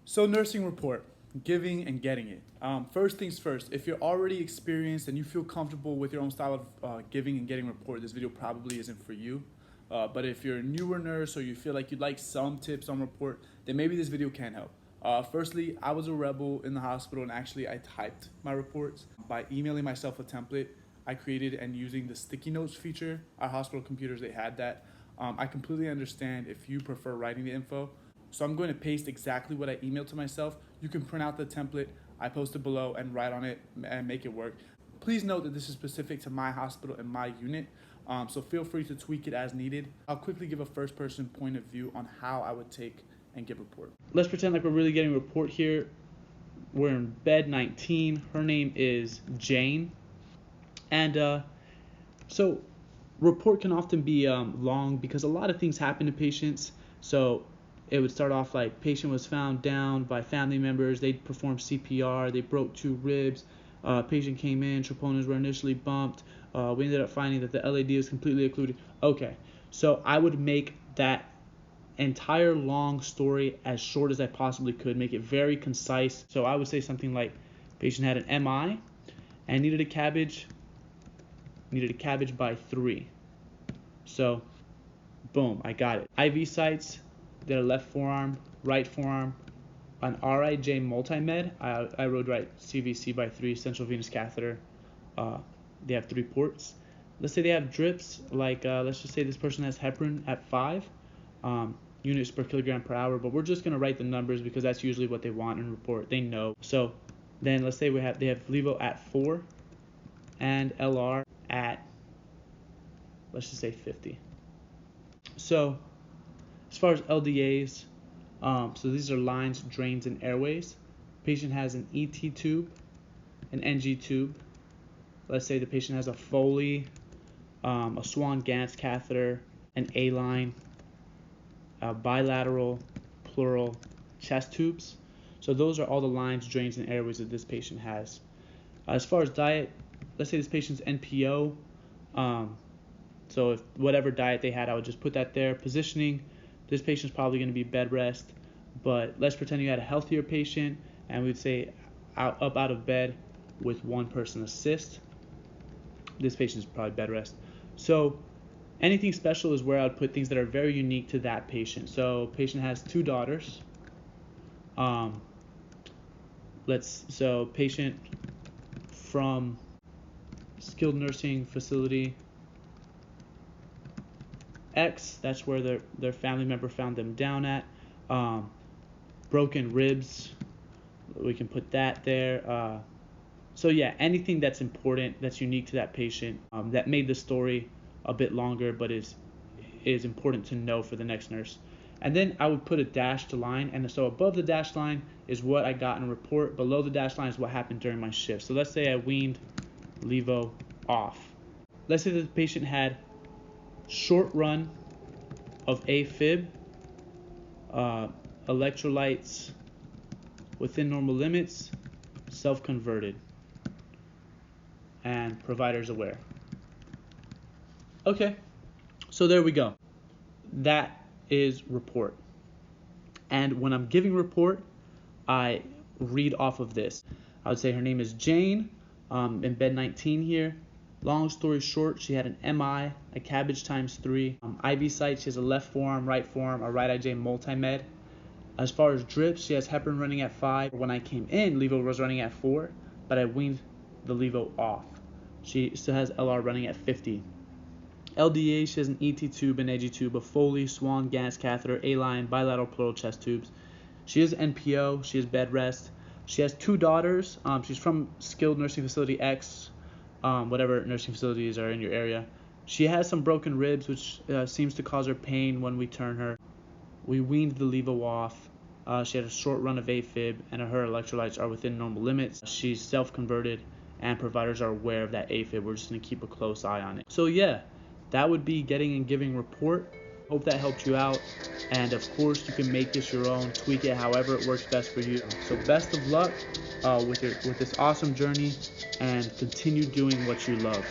So nursing report, giving and getting it. First things first, if you're already experienced and you feel comfortable with your own style of giving and getting report, this video probably isn't for you. But if you're a newer nurse or you feel like you'd like some tips on report, then maybe this video can help. Firstly, I was a rebel in the hospital and actually I typed my reports by emailing myself a template I created and using the sticky notes feature. Our hospital computers, they had that. I completely understand if you prefer writing the info. So I'm going to paste exactly what I emailed to myself. You can print out the template I posted below and write on it and make it work. Please note that this is specific to my hospital and my unit, so feel free to tweak it as needed. I'll quickly give a first person point of view on how I would take and give report. Let's pretend like we're really getting a report here. We're in bed 19. Her name is Jane. And so report can often be long because a lot of things happen to patients. So it would start off like patient was found down by family members. They performed CPR. They broke 2 ribs. Patient came in. Troponins were initially bumped. We ended up finding that the LAD was completely occluded. Okay, so I would make that entire long story as short as I possibly could. Make it very concise. So I would say something like, patient had an MI and needed a cabbage by 3. So, boom, I got it. IV sites, their left forearm, right forearm, an RIJ multimed. I wrote right CVC by 3, central venous catheter. They have 3 ports. Let's say they have drips, like let's just say this person has heparin at 5 units per kilogram per hour, but we're just gonna write the numbers because that's usually what they want in report. They know. So then let's say they have levo at 4 and LR at, let's just say 50. So as far as LDAs, so these are lines, drains, and airways. Patient has an ET tube, an NG tube. Let's say the patient has a Foley, a Swan-Ganz catheter, an A-line, bilateral, pleural, chest tubes. So those are all the lines, drains, and airways that this patient has. As far as diet, let's say this patient's NPO. So if whatever diet they had, I would just put that there. Positioning, this patient's probably going to be bed rest, but let's pretend you had a healthier patient and we'd say up out of bed with 1 person assist. This patient's probably bed rest. So anything special is where I would put things that are very unique to that patient. So patient has 2 daughters. So patient from skilled nursing facility X, that's where their family member found them down at. Broken ribs, we can put that there. So yeah, anything that's important, that's unique to that patient, that made the story a bit longer, but is important to know for the next nurse. And then I would put a dashed line, and so above the dashed line is what I got in a report. Below the dashed line is what happened during my shift. So let's say I weaned levo off. Let's say the patient had short run of AFib, electrolytes within normal limits, self-converted, and providers aware. Okay, so there we go. That is report. And when I'm giving report, I read off of this. I would say her name is Jane, in bed 19 here. Long story short, she had an MI, a cabbage times 3. IV site, she has a left forearm, right forearm, a right IJ multimed. As far as drips, she has heparin running at 5. When I came in, levo was running at 4, but I weaned the levo off. She still has LR running at 50. LDA, she has an ET tube, an AG tube, a Foley, Swan-Ganz catheter, A-line, bilateral pleural chest tubes. She is NPO, she is bed rest. She has 2 daughters. She's from skilled nursing facility X, whatever nursing facilities are in your area. She has some broken ribs, which seems to cause her pain when we turn her. We weaned the levo off. She had a short run of AFib, and her electrolytes are within normal limits. She's self-converted, and providers are aware of that AFib. We're just going to keep a close eye on it. So yeah, that would be getting and giving report. Hope that helped you out. And of course, you can make this your own, tweak it however it works best for you. So best of luck with this awesome journey, and continue doing what you love.